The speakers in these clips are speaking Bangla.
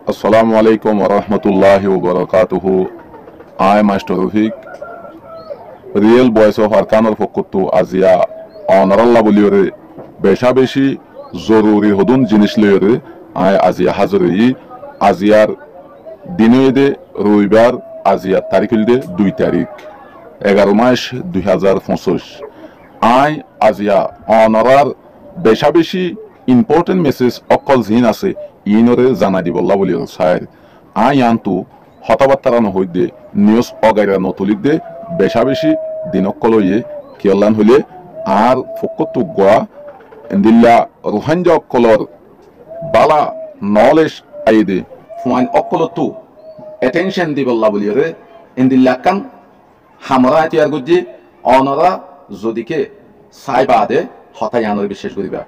Assalamu alaikum wa rahmatullahi wa barakatuhu. I am Master Rufik. Real Voice of Arkanor Fokutu Azia Honoralla Buliore Besha Beshi Zoruri Hodun Jinish Leore I Azia Hazuri Aziar Dinoede Ruibar Azia Tarikilde 2 তারিখ 11 মাস 2025 I Azia Honorar Besha Beshi important message অকল জিন আছে ইনরে জানা দিবল্লা বলি সাইর আয়ান্তু হতাবাত্তারানো হইদে নিউজ অগাইরা নতুলিদে বেশা বেশি দিনকলয়ে কিয়লান হইলে আর ফকতু গোয়া এন্দিল্লা রোহাঞ্জা অকলর বালা নলেজ আইদে ফুয়াইন অকলতু অ্যাটেনশন দিবল্লা বলি রে এন্দিল্লা কান হামরা তিয়ার গুজি অনরা যদিকে সাইবাদে হতায়ানোর বিশ্বাস করিবা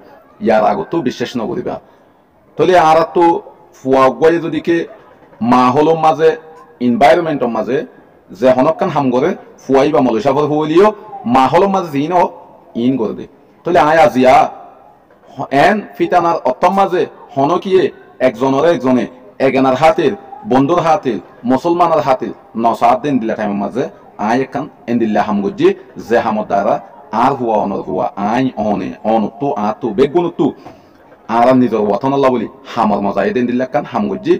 ইয়ার আগতো বিশ্বাস নকরিবা তলে আর তো ফুয়াগুয়াই যদিকে মাহলর মাঝে এনভায়রনমেন্টর মাঝে যে হনকান হাম করে ফুয়াই বা মলসাফর হইলিও মাহলর মাঝে জিন ইন করে দে তলে আয় আজিয়া এন ফিতানার অত্তম মাঝে হনকিয়ে একজনে এগেনার হাতের বন্ধুর হাতের মুসলমানের হাতের নসাদ দিন দিলা টাইমের মাঝে আয় একান এন দিল্লা হাম গজি যে হামর দ্বারা আর হুয়া অনর হুয়া আই অনে অনতো আতো বেগুনতো আরাম নিজর ওয়াতন আল্লাহ বলি হামর মজাই দেন দিল্লা কান হাম গজি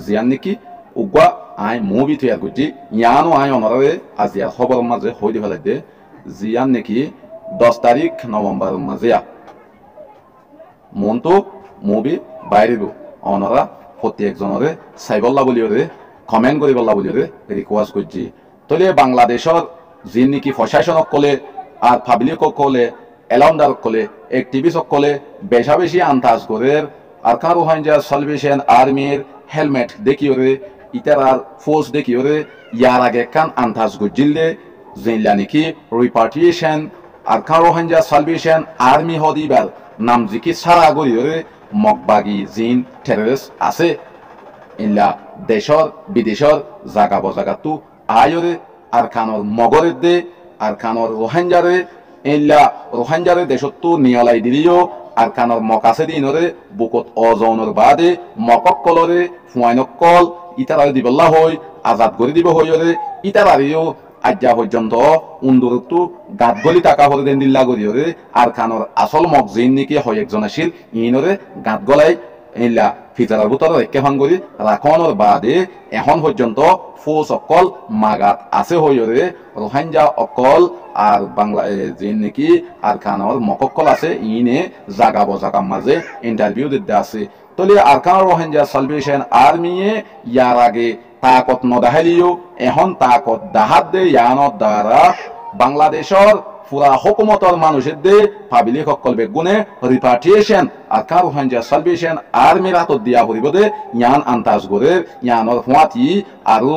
জিয়ান নাকি উগা আই মুভি তৈয়ার গজি ইয়ানো আই অনরে আজিয়া খবর মাঝে হইদি ফেলাই দে জিয়ান নাকি 10 তারিখ নভেম্বর মাঝে মন তো মুভি বাইরে অনরা প্রতি একজনরে সাইবল্লা বলিওরে কমেন্ট করিবল্লা বলিওরে রিকোয়েস্ট করছি তলে বাংলাদেশর যিন নাকি প্রশাসন কলে আর পাবলিক কলে এলাউন্ডার কলে একটিভিস্ট কলে বেশা বেশি আন্তাজ করে আর কারো হাইঞ্জা সালভেশন আর্মির হেলমেট দেখিওরে ইতারার ফোর্স দেখিওরে ইয়ার আগে কান আন্তাজ গুজিলে জিনলা নাকি রিপার্টিশন আর কারো হাইঞ্জা সালভেশন আর্মি হদিবার নাম জিকি সারা গরিওরে মকবাগি জিন টেররিস্ট আছে ইল্লা দেশর বিদেশর জাগা বজাগাতু আয়রে আর কানর মগরের দে আর কানর রোহাঞ্জারে ইল্লা রোহাঞ্জারে দেশত্তু নিয়লাই দিলিও আর কানর মকাছে দিনরে বুকত অজনর বাদে মককলরে ফুয়াইনকল ইতারা দিবল্লা হই আজাদ করে দিব হইরে ইতারারিও আজ্ঞা পর্যন্ত উন্দুরতু গাতগলি টাকা হরে দেন দিল্লা গরিয়রে আর কানর আসল মকজিন নাকি হয় একজন আসিল ইনরে গাতগলাই ইল্লা ফিজারার ভিতরে রেখে ভাঙ্গরি রাখনের বাদে এখন পর্যন্ত ফোর্স অকল মাগাত আছে হইরে রোহাঞ্জা অকল আর বাংলা জিন নাকি আর কানর মককল আছে ইনে জাগা বজাগার মাঝে ইন্টারভিউ দিতে আছে তলে আর কানর রোহাঞ্জা সালভেশন আর্মিয়ে ইয়ার আগে তাকত নদাহালিও এখন তাকত দাহাত দে ইয়ানোর দ্বারা বাংলাদেশর পুরা হুকুমতর মানুষের দে পাবলিক সকল বেগুনে রিপার্টিশন আর কারো হাঞ্জা সালভেশন আর্মির হাতত দিয়া হরিব দে ইয়ান আন্তাজ করে ইয়ানোর হুয়াতি আৰু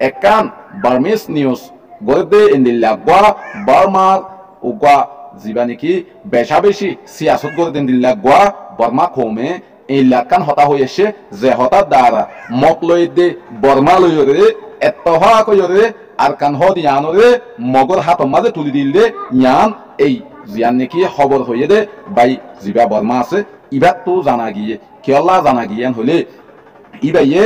একান বার্মিস নিউজ গড়ে দে ইন্দিল্লা গোয়া বার্মার উগা জিবা নাকি বেশা বেশি সিয়াসত করে দেন দিল্লা গোয়া বর্মা কমে এই লাকান হতা হয়ে এসে যে হতার দ্বারা মক লই দে বর্মা লইরে এতহা কইরে আর কান হদি আনরে মগর হাত মাঝে তুলি দিলে ইয়ান এই জিয়ান নাকি খবর হয়ে দে বাই জিবা বর্মা আছে ইবা তো জানা গিয়ে কেলা জানা গিয়ান হলে ইবাইয়ে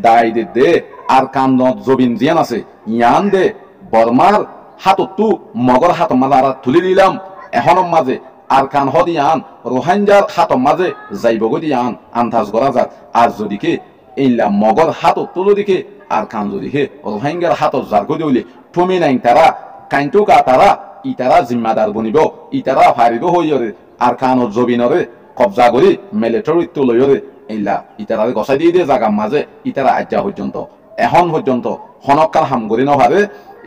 দাই দে আর কান জবিন জিয়ান আছে ইয়ান দে বর্মার হাততো মগর হাত মাঝে তুলি দিলাম এখনের মাঝে আর কান হদিয়ান রোহাঞ্জার হাতর মাঝে যাইব গদিয়ান আন্দাজ করা যাক আর যদিকে এইলা মগর হাতত তো যদিকে আর কান যদিকে রোহাঙ্গার হাতত যার গদি হইলে তুমি নাই তারা কাইন্টুকা তারা ইতারা জিম্মাদার বনিব ইতারা ফারিব হইরে আর কানত জবিনরে কবজা করি মিলিটারিত লইরে এইলা ইতারা গছাই দিয়ে দিয়ে জাগার মাঝে ইতারা আজ্ঞা পর্যন্ত এখন পর্যন্ত হনকার হামগরি নহারে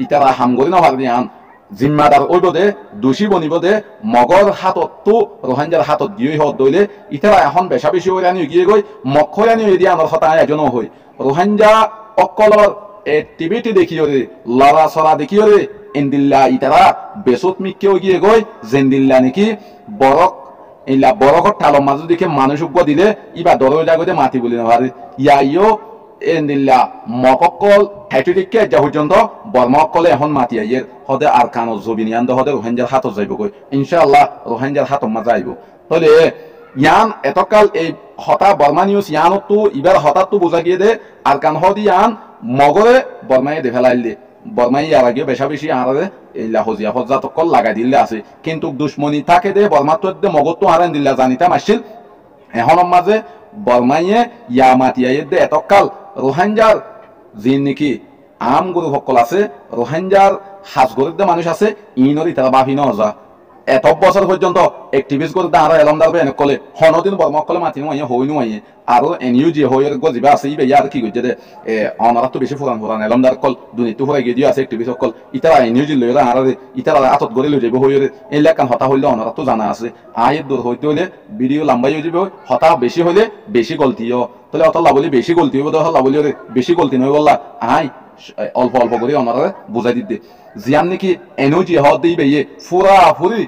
ইতারা হামগরি নহার দিয়ান জিম্মাদার ওইব দে দোষী বনিব দে মগর হাতত তো রোহাঞ্জার হাতত দিয়ে হত দইলে ইতারা এখন বেশা বেশি হয়ে আনি গিয়ে গই মক্ষরানি এদিয়া আমার হতা এজনও হই রোহাঞ্জা অকলর এক্টিভিটি দেখিওরে লড়া সরা দেখিওরে ইন্দিল্লা ইতারা বেসত মিকেও গিয়ে গই জেন্দিল্লা নাকি বরক ইলা বরকর টালর মাঝে দেখে মানুষ উগ্র দিলে ইবা দরজা জাগতে মাতি বলি না পারে ইয়াইও এন্দিল্লা মককল হেটুটিকে যা পর্যন্ত বর্মকলে এখন মাতি আইয়ের হদে আর কানো জবিনিয়ান হদে রোহাঞ্জার হাতত যাইব কই ইনশাআল্লাহ রোহাঞ্জার হাতত মা যাইব তাহলে ইয়ান এতকাল এই হতা বর্মা নিউজ ইয়ানতো ইবার হঠাৎ বোঝা গিয়ে দে আর কান হদি ইয়ান মগরে বর্মাই দে ফেলাইল দে বর্মাই ইয়ার আগে বেশা বেশি আরে এইলা হজিয়া হজা তকল লাগাই দিলে আছে কিন্তু দুশ্মনী থাকে দে বর্মা তো দে মগর তো হারান দিলা জানিতা মাসিল এখন মাঝে বর্মাইয়ে ইয়া মাতিয়াই দে এতকাল রোহিঙ্গার যিন নাকি আম গরু সকল আছে রোহিঙ্গার হাজগরের দে মানুষ আছে ইনরি তারা বাফি নজা এত বছর পর্যন্ত এক্টিভিস্ট করে আরো এলমদার এনে কলে হনদিন বর্মা কলে মাতি নয় হই নয় আর এনইউ যে হই গজিবা আছে ইবে ইয়ার কি গজে দে অনারা তো বেশি ফুরান ফুরান এলমদার কল দুনিতে হয়ে গিয়ে আছে এক্টিভিস্ট কল ইতারা এনইউ যে লইরা আর ইতারা আতত গরে লই যাবে হই এই লেখান হতা হইলে অনারা তো জানা আছে আয়ের দূর হইতে হইলে ভিডিও লম্বাই হয়ে যাবে হতা বেশি হইলে বেশি গলতিও তাহলে অত লাভ হলে বেশি গলতি হইব লাভ হলে বেশি গলতি নয় বললা আই অল্প অল্প করে অনারা বুঝাই দিতে জিয়ান নাকি এনইউ যে হদ দিবে ফুরা ফুরি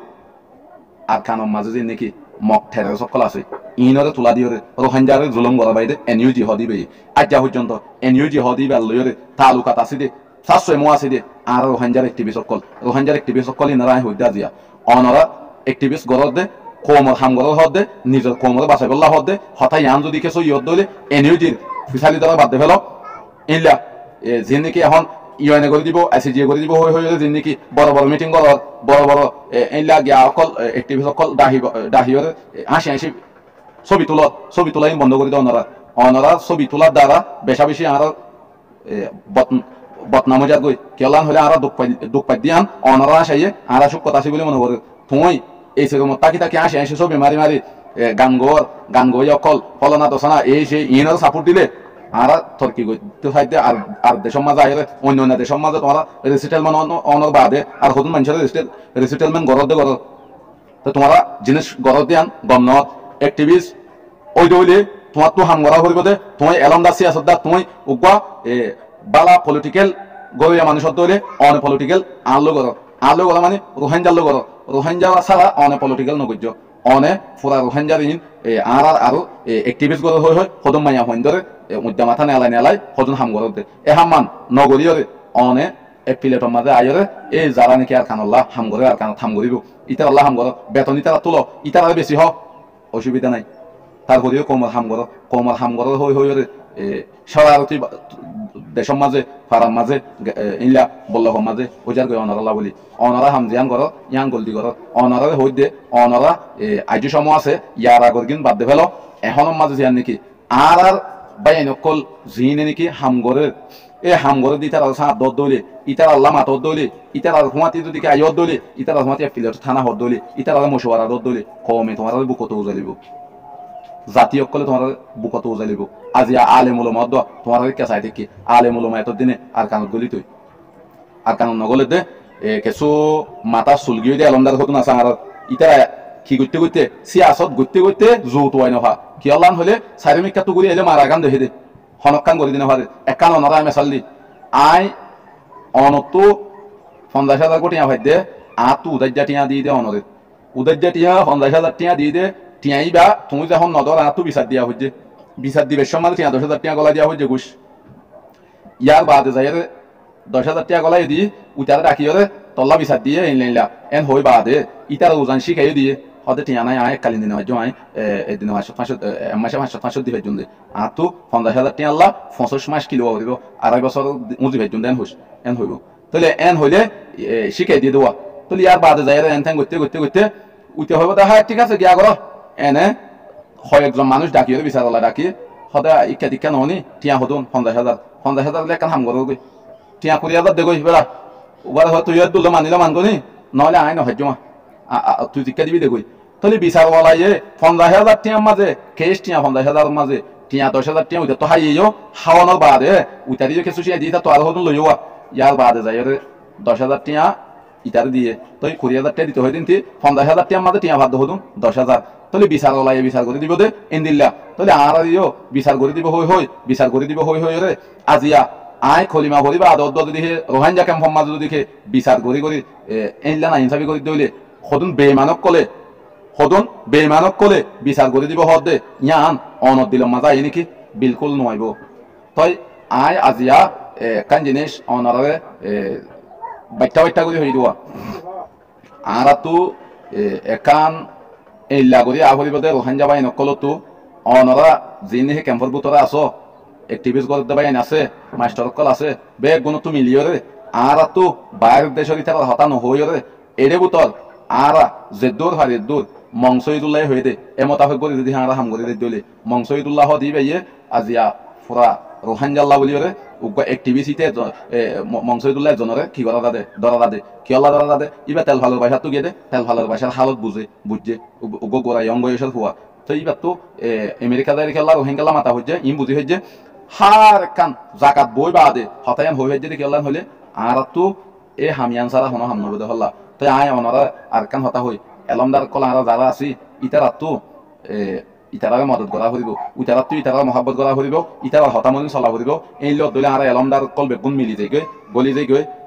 আর কানম মাঝে যে নাকি মক ঠেরে সকল আছে ইনরে তোলা দিয়ে রোহিঙ্গারে জুলুম করা বাইরে এনইউ জি হদিবে আজ্ঞা পর্যন্ত এনইউ জি হদিবে লইরে তালুকাত আছে দে সাতশো এমো আছে দে আর রোহিঙ্গার এক্টিভিস্ট সকল ইনারাই হইদা জিয়া অনরা এক্টিভিস্ট গরর দে কোমর হাম গরর হদ দে নিজের কোমর বাঁচাই বললা হদ দে হঠাৎ ইয়ান যদি কেছো ইয়ত দইলে এনইউ জির ফিসালি দ্বারা বাদ দে ফেল ইল্লা যে নাকি এখন ইউএনএ করে দিব আইসিজি করে দিব হয়ে হয়ে যেন নাকি বড় বড় মিটিং করার বড় বড় এইলা গিয়া অকল এক্টিভিস্ট অকল ডাহিওর হাসি হাসি ছবি তোলাই বন্ধ করে দেয় অনারা ছবি তোলার দ্বারা বেশা বেশি আর বদনাম যা গই কেলান হলে আর দুঃখ পাই দিয়ান অনারা আসাইয়ে আর সুখ কথা আছে বলে মনে করে তুই এই সেরকম তাকি তাকি হাসি হাসি ছবি মারি মারি গান গই অকল ফলনা দোষনা এই সেই ইনার সাপোর্ট দিলে আর তর্কি তো খাইতে আর দেশের মাঝে আইলে অন্য অন্য দেশের মাঝে তোমার রেসিটেলমেন্ট অনর বাদে আর হতুন মানুষের রেসিটেলমেন্ট গরত দে গরত তো তোমার জিনিস গরত দিয়ান গমনত এক্টিভিস্ট ওই দইলে তোমার তো হাম গড়া করিব দে তুমি এলমদা সিয়াসত দা তুমি উগা বালা পলিটিক্যাল গরিয়া মানুষের দইলে অন পলিটিক্যাল আলো গর মানে রোহিঙ্গার লো গর রোহিঙ্গা ছাড়া অনে পলিটিক্যাল নগজ্য অনে ফুরা রোহিঙ্গার ইন আর আরো এক্টিভিস্ট গর হই হদম মাইয়া হইন ধরে মধ্যে মাথা নেলাই হজন হাম গরত দে এ হামান নগরীয়রে অনে এপিলেটর মাঝে আইরে এই যারা নাকি আর কানল্লাহ হাম গরে আর কান থাম গরিব ইতার আল্লাহ হাম গর বেতন ইতারা তুলো ইতার আর বেশি হ অসুবিধা নাই তারপরেও কোমর হাম গর হই হইরে সরারতি দেশের মাঝে ফারাম মাঝে ইনলা বল্লভ মাঝে ওজার গই অনারাল্লাহ বলি অনারা হাম জিয়ান গর ইয়াং গলদি গর অনারা হই দে অনারা আইজু সময় আছে ইয়ার আগর দিন বাদ দে ফেলো এখনের মাঝে জিয়ান নাকি আর বাইন অকল জিনে নাকি হামগরের এই হামগরের দি তার সাত দর দইলে ইতার আল্লাহ মাতর দইলে ইতার আর হুমাতি যদি আয়ত দইলে ইতার আর হুমাতি প্লেট থানা হদ দইলে ইতার আর মশওয়ারা দর দইলে কমে তোমার বুকত উজালিব জাতি অকলে তোমার বুকত উজালিব আজি আলেম উলামা দ তোমার কেসাই দেখি আলেম উলামা এত দিনে আর কানত গলি তুই আর কানত নগলে দে কিছু মাথা চুলগিয়ে দিয়ে আলমদার হতো না সাহার ইতারা কি করতে সিয়াসত করতে জোত ওয়াই নহা কি আল্লাহ হলে চারিমিকা টুকুরি এলে মারা গান দেখে দে হনকান করে দিনে হারে একান অনারা মেসাল দি আই অনতো 50,000 কোটি ভাই দে আতু উদাজ্জা টিয়া দিয়ে দে অনরে উদাজ্জা টিয়া 50,000 টিয়া দিয়ে দে টিয়াইবা তুমি যখন নদর আতু বিচার দিয়া হইছে বিচার দিবে সমাল টিয়া 10,000 টিয়া গলা দিয়া হইছে ঘুষ ইয়ার বাদে যাই 10,000 টিয়া গলাই দি উতারে রাখিয়রে তল্লা বিচার দিয়ে ইনলাইলা এন হই বাদে ইতার ওজান শিখাই দিয়ে হতে টিয়া নাই আয় কালিন দিনে হইছো আয় এদিন 500 দিবে জুন দে আতু 50,000 টিয়া আল্লাহ 65 মাস কিলো হইব আড়াই বছর মুজি ভাই জুন দেন হইস এন হইব তাহলে এন হইলে শিখাই দিয়ে দেওয়া তাহলে ইয়ার বাদে যাই এন থ্যাং করতে উঠে হইব তা হ্যাঁ ঠিক আছে গিয়া করো এনে হয় একজন মানুষ ডাকিয়ে বিচার ডাকি সদায় ইকা টিকা নহনি টিয়া হদুন 50,000 লেখান হাম করো গই টিয়া 20,000 দে গই বেড়া ওবার হয়তো ইয়ার দুলো মানিলে মানগনি নহলে আয় নহয় জমা তুই টিকা দিবি দে গই তাহলে বিচার বলা ইয়ে 50,000 টিয়ার মাঝে কেস টিয়া 50,000 মাঝে টিয়া 10,000 টিয়া উঠে তো হাইয়েও হাওয়ানোর বাদে উঠারি কিছু চিয়া দিয়ে তো আর হদুন লইয়া ইয়ার বাদে যাই 10,000 টিয়া ইটার দিয়ে তুই 20,000 টিয়া দিতে হয় দিন 50,000 টিয়ার মাঝে টিয়া ভাত হদুন 10,000 তাহলে বিচার ওলাই বিচার করে দিব দে ইন্দিল্লা তাহলে আর বিচার করে দিব হই রে আজিয়া আই খলিমা ভরিবা আদত যদি রোহিঙ্গা ক্যাম্প মাঝে যদি বিচার করি ইনলা না ইনসাফি করে দিলে সদুন বেমানক কলে বিচার করে দিব হদ দে ইয়ান অনত দিল মাজা এই নাকি বিলকুল নয়ব তই আই আজিয়া কান জিনিস অনারে বাচ্চা করে হয়ে দেওয়া আর তো একান এই লাগরি আহরিবদে রোহাঞ্জা বাই নকলতো অনরা যিনি হে ক্যাম্পর ভিতরে আসো এক্টিভিস্ট করতে বাইন আছে মাস্টার কল আছে বেগ গুণ তো মিলিয়রে আর তো বাইরের দেশের ইতার হতানো হইরে এড়ে বুতর আর জেদ্দুর হারিদ্দুর মংসইদুল্লাহ হয়ে দে এমতাফে করে যদি হারা হাম করে দিলে মংসইদুল্লাহ দিবে ইয়ে আজিয়া ফুরা রোহাঞ্জাল্লাহ বলিয়রে উগ্র এক্টিভিস্টে মংসইদুল্লাহ জনরে কি করা দাদে দরা দাদে কি আল্লাহ দরা দাদে ইবা তেল ভালোর বাসা তো গিয়ে দে তেল ভালোর বাসার হালত বুঝে উগ্র গোড়াই অঙ্গ এসের হওয়া তো এইবার তো আমেরিকা দাঁড়িয়ে খেলা রোহিঙ্গালা মাথা হচ্ছে ইম বুঝি হচ্ছে হার কান জাকাত বই বাদে হতায়ান হয়ে হচ্ছে দেখি আল্লাহ হলে আর তো এ হামিয়ান সারা হন হাম নবে হল্লা তো আয় অনারা আর কান হতা হই এলমদার কলা আর যারা আছি ইতারা তো ইতারা মদত করা হইব ইতারা তো ইতারা মহাব্বত করা হইব ইতারা হতামনি চলা হইব এই লোক দলে আর এলমদার কল বেগুন মিলি যাই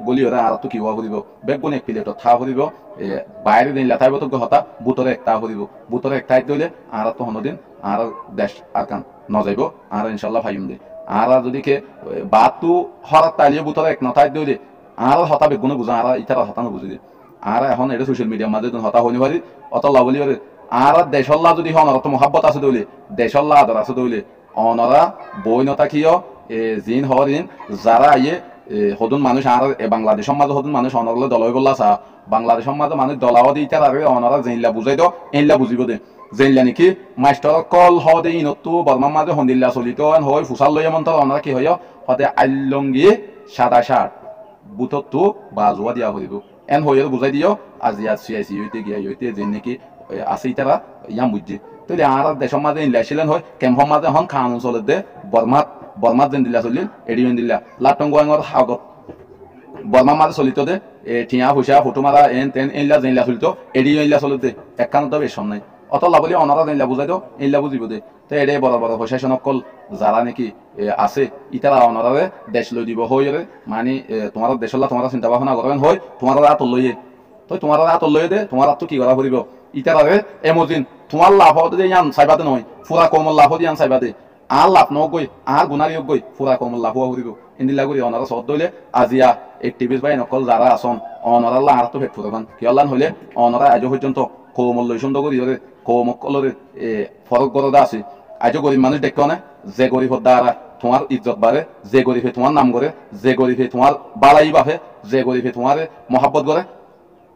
গলি ওরা আর তো কি হওয়া হইব বেগুন এক প্লেট থা হইব বাইরে দিন লেথাইব তো হতা বুতরে একটা হইব বুতরে একটাই দলে আর তো হনদিন আর দেশ আর কান নজাইব আর ইনশাল্লাহ ভাইম দে আর যদি কে বাতু হরাত তাইলে বুতরে এক নথাই দলে আর হতা বেগুন বুঝা আর ইতারা হতানো বুঝি দে আর এখন এটা সোশ্যাল মিডিয়ার মাঝে হতা হইনি পারি অত লাভলি আর দেশল্লা যদি হন অত মহাব্বত আছে দৌলে দেশল্লা আদর আছে দৌলে অনরা বই নতা কিয় জিন হরিন যারা ইয়ে হদুন মানুষ আর বাংলাদেশের মাঝে হদুন মানুষ অনরলে দলই বললা চা বাংলাদেশের মাঝে মানুষ দলাও দি ইতার আগে অনরা জেনলা বুঝাই দো এনলা বুঝিব দে জেনলা নাকি মাস্টার কল হ দে ইনতো বর্মার মাঝে হন্দিল্লা চলিত হয় ফুসাল লইয়া মন্তর অনরা কি হয় হতে আইলঙ্গি সাদা শার্ট বুথত তো বাজুয়া দিয়া হইব এন হইল বুঝাই দিও আজি আজ সিআইসি হইতে গিয়া হইতে যেন নাকি আছে তারা ইয়াম বুঝছে তাহলে আর দেশের মাঝে ইনলাইছিলেন হয় ক্যাম্পর মাঝে হন খান অঞ্চলের দে বর্মাত যেন দিলা চলিল এডিও দিলা লাটঙ্গর হাগত বর্মার মাঝে চলিত দে ঠিয়া পয়সা ফটো মারা এন তেন এনলা যেনলা চলিত এডিও ইনলা চলিত দে একখান তো বেশ নাই অত লাভলি অনারা যেনলা বুঝাই দো এনলা বুঝিব দে তো এডে বড় বড় প্রশাসনক কল যারা নাকি আছে ইতারা অনারে দেশ লই দিব হইরে মানে তোমার দেশলা তোমার চিন্তা ভাবনা করবেন হয় তোমার রাত লইয়ে তো তোমার রাত লইয়ে দে তোমার তো কি করা করিব ইতারে এমজিন তোমার লাভ দিয়ে আন চাইবাতে নহয় ফুরা কমল লাভ দিয়ে আন চাইবাতে আর লাভ নগৈ আর গুণারিও গৈ ফুরা কমল লাভ হওয়া করিব ইন্দিলা করি অনারা চত দইলে আজিয়া এক্টিভিস্ট বাই নকল যারা আসন অনারাল্লা আর তো ভেট ফুরাবান কিয়লান হইলে অনারা আজ পর্যন্ত কৌমল লই সুন্দর করি ধরে কৌমকলরে ফরক গরদা আছে আজও গরিব মানুষ দেখো না যে গরিব দ্বারা তোমার ইজ্জত বাড়ে যে গরিবে তোমার নাম করে যে গরিবে তোমার বালাই বাফে যে গরিবে তোমার মহাব্বত করে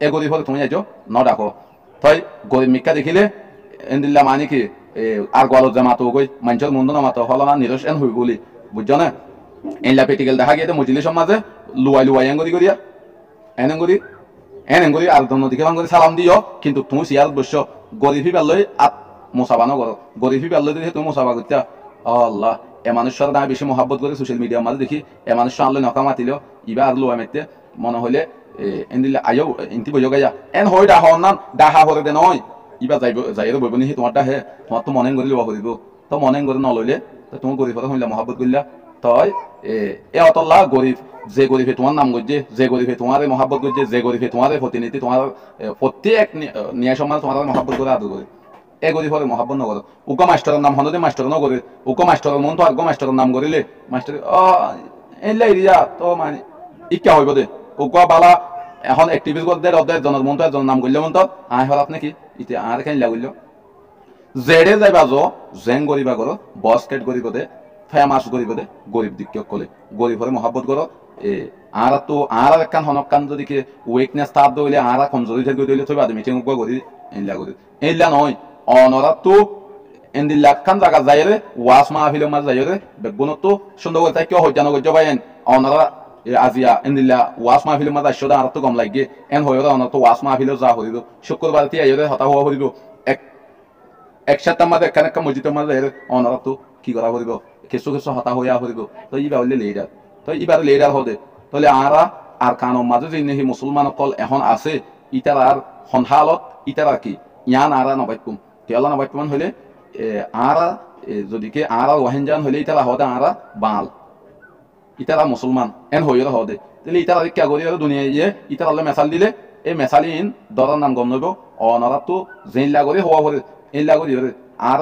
এ গরিব হলে তুমি আজও ন ডাকো তাই গরিব মিক্কা দেখিলে এনদিল্লা মানে কি আর গলত যে মাতো গই মানুষের মন্দ না মাতো হল না নিরস এন হই বলি বুঝছো না এনলা পেটিকেল দেখা গিয়ে মজলিস সমাজে লুয়াই এঙ্গরি করিয়া এনঙ্গরি আর দিকে ভাঙ করে সালাম দিও কিন্তু তুমি সিয়ার বসছ গরিবি বেলই আত মোসাবানো করো গরিবি বেলই দেখে তুমি মোসাবা করতে আল্লাহ এ মানুষের দাম বেশি মহাব্বত করে সোশ্যাল মিডিয়ার মাঝে দেখি এ মানুষ আনলে নকা মাতিল ইবা আর লুয়া মেতে মনে হইলে এনদিল্লা আয়ো ইন্তি বই গাইয়া এন হই ডাহ নাম ডাহা হরে দে নয় ইবা যাইর বইব নি তোমারটা হে তোমার তো মনে করে লওয়া করিব তো মনে করে নলইলে তো তুমি গরিব হইলা মহাব্বত করিলা তই এ অতল্লা গরিব যে গরিবে তোমার নাম গজ্জে যে গরিবে তোমার মহাব্বত গজ্জে যে গরিবে তোমার প্রতিনিধি তোমার প্রত্যেক ন্যায় সমাজ তোমার মহাব্বত করে আদর করে এ গরিব হলে মহাব্বত নগর উগ্র মাস্টারের নাম হনদে মাস্টার নগরে উগ্র মাস্টারের মন তো আগ্র মাস্টারের নাম করিলে মাস্টার এনলা এরিয়া তো মানে ইকা হইব দে উগ্র বালা এখন এক্টিভিস্ট করতে অর্ধেক জনের মন তো একজন নাম করলে মন তো আয় হল আপনি কি ইতে আর কেন লাগল জেডে যাইবা জেং গরিবা করো বস কেট গরিব দে ফেমাস গরিব দে গরিব দিক কলে গরিব হলে মহাব্বত করো আর তো আর একখান হনকান যদি কি উইকনেস তার দইলে আর কমজোরি থেকে দইলে থইবা মিটিং উগ্র করি এনলা নয় অনরা তো এন্দিল্লা খান জায়গা যাইরে ওয়াস মাহফিলের মাঝে যাইরে বেগুন তো সুন্দর করে কেউ হইতে নগর বাইন অনরা আজিয়া এন্দিল্লা ওয়াস মাহফিলের মাঝে আসলে আর তো কম লাগে এন হয়ে অনার তো ওয়াস মাহফিলের যা হইব শুক্রবার তি আইরে হতা হওয়া হইব এক সপ্তাহ মাঝে একখান একটা মসজিদের মাঝে অনরা তো কি করা হইব কিছু হতা হইয়া হইব তো ইবা হইলে লিডার তো ইবার লিডার হদে তাহলে আর কানোর মাঝে যে নেহি মুসলমান কল এখন আছে ইটার আর সন্ধালত ইটার আর কি ইয়ান আর নবাইকুম কেলা নবাইকুমান হইলে আর যদি কে আর ওয়াহেনজান হইলে ইতারা হদে আর বাল ইতারা মুসলমান এন হইরে হদে তাহলে ইতারা কে করি দুনিয়া ইয়ে ইতারা আল্লাহ মেসাল দিলে এই মেসালিন দরার নাম গম নইব অনারা তো জেন লাগরে হওয়া হরে এই লাগরি হরে আর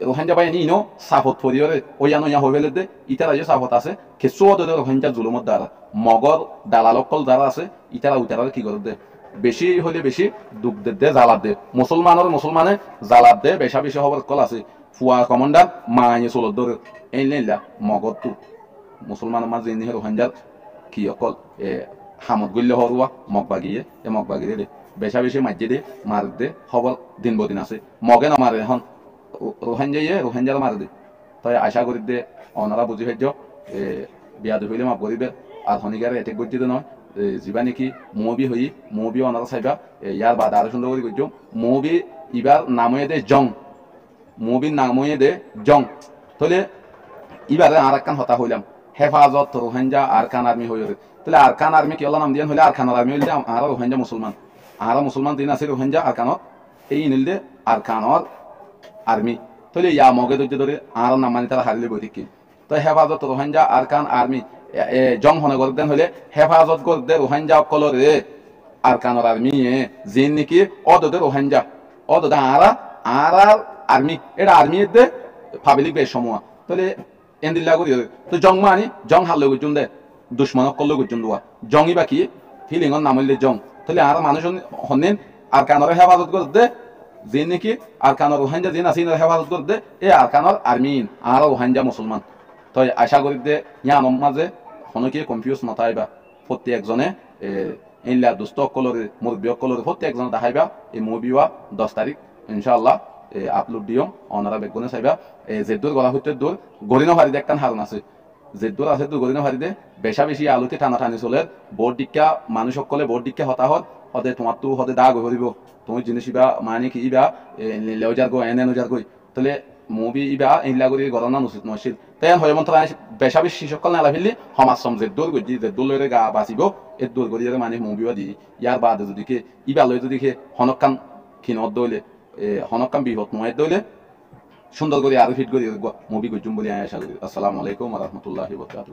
রোহিঙ্গা বাহিনী ইনো সাফত ফরিয়রে ওয়ানো ইয়া হইবেলে দে ইতারা যে সাফত আছে কিছু ওদের রোহিঙ্গা জুলুমত দ্বারা মগর দালালকল যারা আছে ইতারা উতারা কি করে দে বেশি হলে বেশি দুঃখ দে জ্বালাত দে মুসলমানে জ্বালাত দে বেশা বেশি হবার কল আছে ফুয়া কমান্ডার মায়ে চলত ধরে এই নেলা মগত তু মুসলমানের মাঝে এনে রোহাঞ্জার কি অকল হামত গল্য হরুয়া মগবাগিয়ে এ মগবাগিয়ে দে বেশা বেশি মাঝে দে মার দে খবর দিন বদিন আছে মগে না মারে এখন রোহাঞ্জার মার দে তাই আশা করি দে অনারা বুঝি ফেজ বিয়া হইলে মাফ করিবে আর হনিকারে এটেক করতে নয় যা নাকি মুভি অনারা চাইবা ইয়ার বাদ আরো সুন্দর করে করছো মুভি ইবার নাময়ে দে জং মুভির নাময়ে দে জং তাহলে এবারে আর একখান হতা হইলাম হেফাজত রোহিঙ্গা আরকান আর্মি হয়ে তাহলে আরকান আর্মি কি নাম দিয়ে হলে আরকান আর্মি হইলে আর রোহিঙ্গা মুসলমান দিন আছে রোহিঙ্গা আরকানত এই নিলে আরকানর আর্মি তাহলে ইয়া মগে ধরে আর নাম মানি তারা হারিলে বই ঠিক তো হেফাজত রোহিঙ্গা আরকান আর্মি জং হনে করতেন হলে হেফাজত করতে রোহিঙ্গা কলরে আরকানর আর্মি যে নাকি অদে রোহিঙ্গা অদে আর আর্মি এটা আর্মি দে পাবলিক বেশ সময় তাহলে এন্দিল্লা করি তো জং মানি জং হারলে গুজুন দে দুশ্মনক করলে গুজুন দেওয়া জংই বাকি ফিলিংর নাম হইলে জং তাহলে আর মানুষ হনেন আর কানর হেফাজত করে দে যে নাকি আর কানর রোহিঙ্গা যে আছে হেফাজত করে দে এ আর কানর আর্মিন আর রোহিঙ্গা মুসলমান তো আশা করি দে ইয়ানোর মাঝে হনকে কনফিউজ নথাইবা প্রত্যেকজনে ইনলা দুস্থ অকলরে মুরব্বী অকলরে প্রত্যেকজনে দেখাইবা এই মুভিওয়া 10 তারিখ ইনশাআল্লাহ আপলোড দিও অনারা বেগুনে চাইবা জেদ্দুর গলা হইতে দূর গরিনো হারিদে একটা হারণ আছে জেদ্দুর আছে দূর গরিনো হারিদে বেশা বেশি আলুতে টানাটানি চলে বোর্ড দীক্ষা মানুষ সকলে বোর্ড দীক্ষা হতাহত হতে তোমার তো হতে দাগ হইব তুমি জিনিস ইবা মানে কি ইবা লেউজার গো এনে নজার গই তাহলে মুভি ইবা ইনলা করি গরনা উচিত নছিল তাই হয় মন্ত্র বেশা বেশি সকল নালা ফেললি সমাজসম জেদ্দুর গজি জেদ্দুর লইরে গা বাঁচিব এর দূর গড়ি মানে মুভিও দি ইয়ার বাদে যদি কে ইবা লই যদি কে হনকান ক্ষীণত দইলে হনকাম বিহত নয় দইলে সুন্দর করে আরো ফিট করে মুভি করছুম বলে আশা করি। আসসালামু আলাইকুম ওয়া রাহমাতুল্লাহি ওয়া বারাকাতুহু।